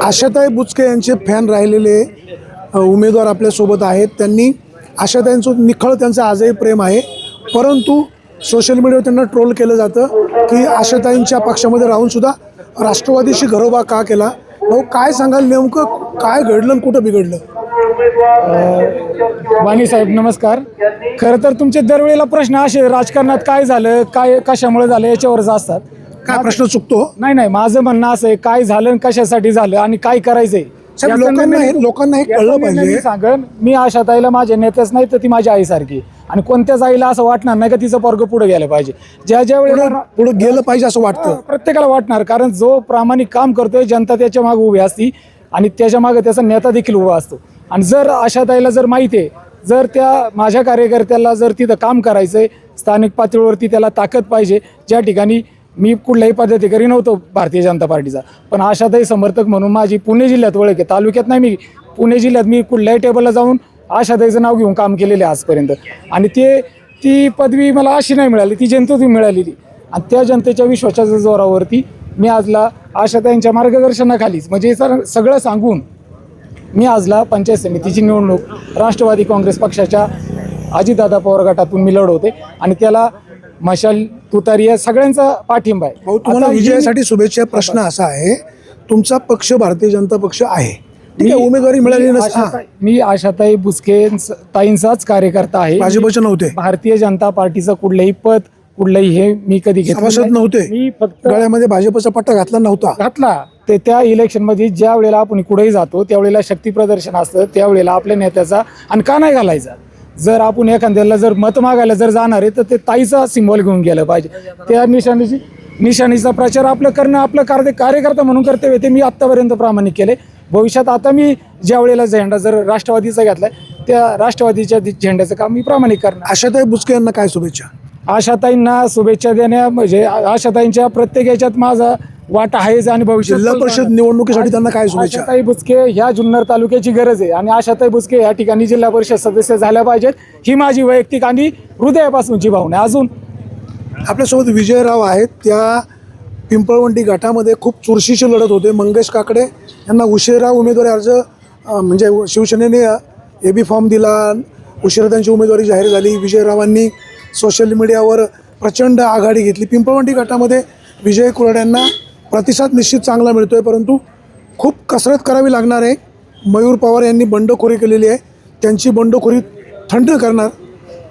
आशाताई बुचके यांचे फॅन राहिलेले उमेदवार आपल्यासोबत आहेत. त्यांनी आशाताईंचं निखळ त्यांचं आजही प्रेम आहे, परंतु सोशल मीडियावर त्यांना ट्रोल केलं जातं की आशाताईंच्या पक्षामध्ये राहूनसुद्धा राष्ट्रवादीशी घरोबा का केला. भाऊ, काय सांगाल, नेमकं काय घडलं आणि कुठं बिघडलं? वाणी साहेब नमस्कार. खरं तर तुमचे दरवेळेला प्रश्न असे राजकारणात काय झालं, काय कशामुळे झालं याच्यावरच असतात. काय प्रश्न चुकतो? नाही, माझं म्हणणं असं आहे, काय झालं, कशासाठी झालं आणि काय करायचंय. लोकांना हे कळलं पाहिजे. सांगन मी आशाताईला माझ्या नेत्याच नाही तर ती माझ्या आईसारखी, आणि कोणत्याच आईला असं वाटणार नाही का तिचं पोरगं पुढे गेलं पाहिजे. ज्या वेळेला पुढे गेलं पाहिजे असं वाटतं, प्रत्येकाला वाटणार. कारण जो प्रामाणिक काम करतोय जनता त्याच्या मागे उभी असती आणि त्याच्या मागे त्याचा नेता देखील उभा असतो. आणि जर आशाताईला जर माहिती आहे, जर त्या माझ्या कार्यकर्त्याला जर तिथं काम करायचंय, स्थानिक पातळीवरती त्याला ताकद पाहिजे. ज्या ठिकाणी मी कुठल्याही पदाधिकारी नव्हतो भारतीय जनता पार्टीचा, पण आशाताई समर्थक म्हणून माझी पुणे जिल्ह्यात ओळख आहे. तालुक्यात नाही, मी पुणे जिल्ह्यात मी कुठल्याही टेबलला जाऊन आशाताईचं नाव घेऊन काम केलेलं आहे आजपर्यंत. आणि ती पदवी मला अशी नाही मिळाली, ती जनतेतून मिळालेली. आणि त्या जनतेच्या विश्वासाच्या जोरावरती मी आजला आशाताईंच्या मार्गदर्शनाखालीच, म्हणजे सगळं सांगून मी आजला पंचायत समितीची निवडणूक राष्ट्रवादी काँग्रेस पक्षाच्या अजितदादा पवार गटातून मी लढवते. आणि त्याला मशाल तुतारी या सगळ्यांचा पाठिंबा आहे. भाऊ, तुम्हाला विजयासाठी शुभेच्छा. प्रश्न असा आहे, तुमचा पक्ष भारतीय जनता पक्ष आहे, ठीक आहे, उमेदवारी मिळाली नसती. मी आशाताई बुचके ताईंचाच कार्यकर्ता आहे. भाजपचे नव्हते, भारतीय जनता पार्टीचं कुठलंही पद, कुठलंही हे मी कधी घेतलं नव्हते. मी फक्त गळ्यामध्ये भाजपचा पट्टा घातला नव्हता. घातला ते त्या इलेक्शनमध्ये ज्या वेळेला आपण कुठेही जातो त्यावेळेला शक्ती प्रदर्शन असतं, त्यावेळेला आपल्या नेत्याचा आणि का नाही घालायचा. जर आपण एखाद्याला जर मत मागायला जर जाणार आहे तर ते ताईचा सिम्बॉल घेऊन गेलं पाहिजे. त्या निशाणीचा प्रचार आपलं करणं आपलं कार्यकर्ता म्हणून कर्तव्य ते मी आत्तापर्यंत प्रामाणिक केले. भविष्यात आता मी ज्या वेळेला झेंडा जर राष्ट्रवादीचा घेतलाय त्या राष्ट्रवादीच्या झेंड्याचं काम मी प्रामाणिक करणार. आशाताई बुचके यांना काय शुभेच्छा? आशाताईंना शुभेच्छा देण्या म्हणजे आशाताईंच्या प्रत्येक याच्यात माझा वाटा आहेच. आणि भविष्यात जिल्हा परिषद निवडणुकीसाठी त्यांना काय शुभेच्छा? आशाताई बुचके ह्या जुन्नर तालुक्याची गरज आहे आणि आशाताई बुचके या ठिकाणी जिल्हा परिषद सदस्य झाल्या पाहिजेत, ही माझी वैयक्तिक आणि हृदयापासूनची भावना आहे. अजून आपल्यासोबत विजयराव आहेत. त्या पिंपळवंडी गटामध्ये खूप चुरशीची लढत होते. मंगेश काकडे यांना उशिरा उमेदवारी अर्ज म्हणजे शिवसेनेने AB फॉर्म दिला, उशिरा त्यांची उमेदवारी जाहीर झाली. विजयरावांनी सोशल मीडियावर प्रचंड आघाडी घेतली. पिंपळवंडी गटामध्ये विजय कुराड प्रतिसाद निश्चित चांगला मिळतोय, परंतु खूप कसरत करावी लागणार आहे. मयूर पवार यांनी बंडखोरी केलेली आहे, त्यांची बंडखोरी थंड करणार,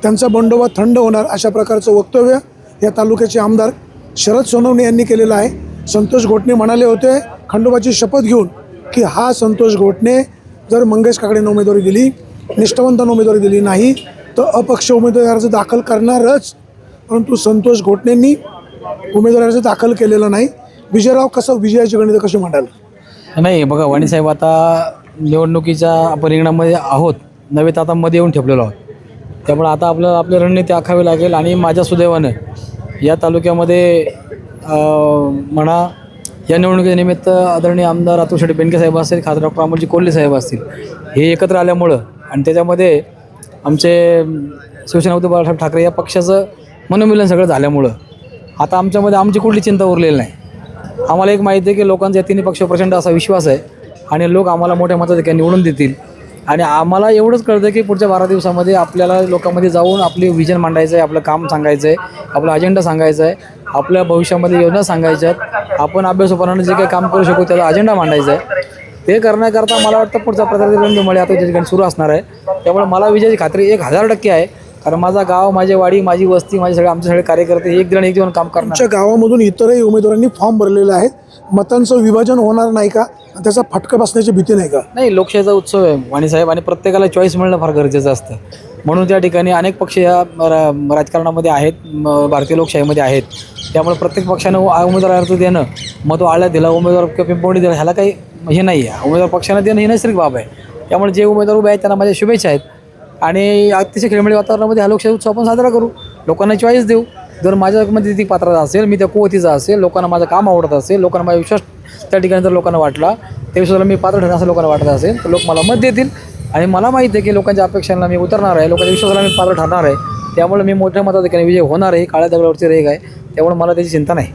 त्यांचा बंडोबा थंड होणार, अशा प्रकारचं वक्तव्य या तालुक्याचे आमदार शरद सोनवणे यांनी केलेलं आहे. संतोष घोटणे म्हणाले होते खंडोबाची शपथ घेऊन की हा संतोष घोटणे जर मंगेश काकडेंना उमेदवारी दिली, निष्ठावंतांना उमेदवारी दिली नाही तर अपक्ष उमेदवारी अर्ज दाखल करणारच. परंतु संतोष घोटणेंनी उमेदवारी अर्ज दाखल केलेला नाही. विजयराव, कसं विजयाची गणितं कशी मांडाल? नाही बघा वाणीसाहेब, आता निवडणुकीच्या परिणामामध्ये आहोत, नव्हे तर आता मध्ये येऊन ठेपलेलो आहोत. त्यामुळे आता आपल्याला आपली रणनीती आखावी लागेल. आणि माझ्या सुदैवानं या तालुक्यामध्ये म्हणा या निवडणुकीच्या निमित्त आदरणीय आमदार अतुल शेट्टी बेनके साहेब असतील, खासदार डॉक्टर अमोलजी कोल्हे साहेब असतील, हे एकत्र आल्यामुळं आणि त्याच्यामध्ये आमचे शिवसेना उद्धव बाळासाहेब ठाकरे या पक्षाचं मनोमिलन सगळं झाल्यामुळं आता आमच्यामध्ये आमची कुठली चिंता उरलेली नाही. आम्हाला एक माहिती आहे की लोकांचा या तिन्ही पक्षावर प्रचंड असा विश्वास आहे आणि लोक आम्हाला मोठ्या मताधिक्याने निवडून देतील. आणि आम्हाला एवढंच कळतं की पुढच्या 12 दिवसामध्ये आपल्याला लोकांमध्ये जाऊन आपली विजन मांडायचं आहे, आपलं काम सांगायचं आहे, आपला अजेंडा सांगायचा आहे, आपल्या भविष्यामध्ये योजना सांगायच्या आहेत, आपण अभ्यासोपणाने जे काही काम करू शकू त्याचा अजेंडा मांडायचा आहे. ते करण्याकरता मला वाटतं पुढचा प्रचार रणधुमाळी आता त्या ठिकाणी सुरू असणार आहे. त्यामुळे मला विजयाची खात्री 1000% आहे. कारण माझा गाव, माझी वाडी, माझी वस्ती, माझे सगळे आमचे सगळे कार्यकर्ते एक जीवन काम करणार. आमच्या गावामधून इतरही उमेदवारांनी फॉर्म भरलेले आहेत. मतांचं विभाजन होणार नाही का? त्याचा फटका बसण्याची भीती नाही का? नाही, लोकशाहीचा उत्सव आहे वाणीसाहेब आणि प्रत्येकाला चॉईस मिळणं फार गरजेचं असतं. म्हणून त्या ठिकाणी अनेक पक्ष या राजकारणामध्ये आहेत, भारतीय लोकशाहीमध्ये आहेत. त्यामुळे प्रत्येक पक्षानं उमेदवार अर्ज देणं, मग तो आळ्यात दिला, उमेदवार पिंपवणी दिला, ह्याला काही हे नाही आहे. उमेदवार पक्षानं देणं ही नैसर्गिक बाब आहे. त्यामुळे जे उमेदवार उभे आहेत त्यांना माझ्या शुभेच्छा आहेत. आणि अतिशय खेळमेळी वातावरणामध्ये हा लोकशाही उत्सव आपण साजरा करू, लोकांना चॉईस देऊ. जर माझ्यामध्ये ती पात्रता असेल, मी त्या कुवतीचा असेल, लोकांना माझं काम आवडत असेल, लोकांना माझा विश्वास त्या ठिकाणी जर लोकांना वाटला, त्या विश्वासाला मी पात्र ठरणार असं लोकांना वाटत असेल तर लोक मला मत देतील. आणि मला माहिती आहे की लोकांच्या अपेक्षांना मी उतरणार आहे, लोकांच्या विश्वासाला मी पात्र ठरणार आहे. त्यामुळे मी मोठ्या मताधिक्याने विजय होणार आहे. काळ्या दगडावरची रेघ आहे, त्यामुळे मला त्याची चिंता नाही.